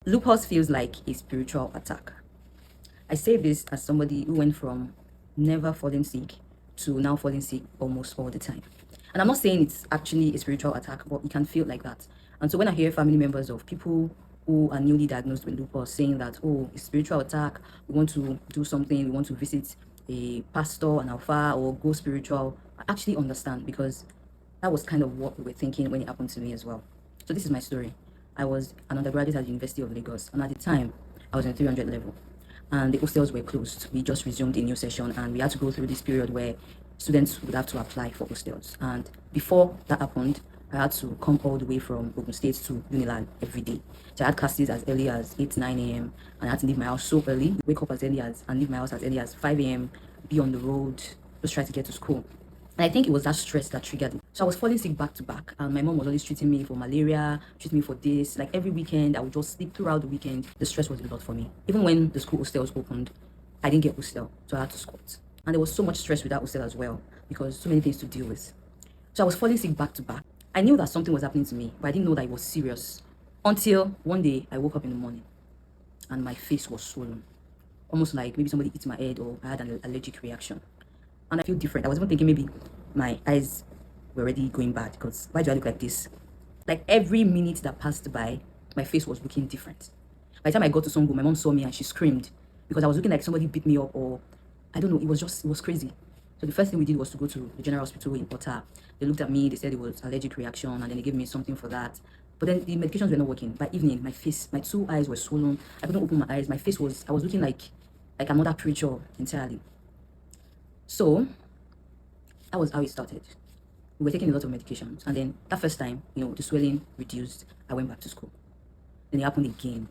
Lupus feels like a spiritual attack. I say this as somebody who went from never falling sick to now falling sick almost all the time. And I'm not saying it's actually a spiritual attack, but it can feel like that. And so when I hear family members of people who are newly diagnosed with lupus saying that, oh, it's spiritual attack, we want to do something, we want to visit a pastor, an alpha, or go spiritual, I actually understand, because that was kind of what we were thinking when it happened to me as well. So this is my story. I was an undergraduate at the University of Lagos, and at the time, I was in 300 level, and the hostels were closed. We just resumed a new session, and we had to go through this period where students would have to apply for hostels. And before that happened, I had to come all the way from Ogun State to Unilag every day. So I had classes as early as 8, 9 a.m. and I had to leave my house so early, wake up as early as, and leave my house as early as 5 a.m., be on the road, just try to get to school. And I think it was that stress that triggered it. So I was falling sick back to back. And my mom was always treating me for malaria, treating me for this. Like every weekend, I would just sleep throughout the weekend. The stress was a lot for me. Even when the school hostels opened, I didn't get hostel. So I had to squat. And there was so much stress with that hostel as well, because so many things to deal with. So I was falling sick back to back. I knew that something was happening to me, but I didn't know that it was serious. Until one day I woke up in the morning and my face was swollen. Almost like maybe somebody hit my head or I had an allergic reaction. And I feel different. I was even thinking maybe my eyes were already going bad, because why do I look like this? Like every minute that passed by, my face was looking different. By the time I got to Songo, my mom saw me and she screamed because I was looking like somebody beat me up, or I don't know, it was crazy. So the first thing we did was to go to the general hospital in Ota. They looked at me, they said it was allergic reaction, and then they gave me something for that. But then the medications were not working. By evening, my face, my two eyes were swollen. I couldn't open my eyes. My face was, I was looking like another creature entirely. So that was how it started. We were taking a lot of medications, and then that first time, the swelling reduced. I went back to school. Then it happened again.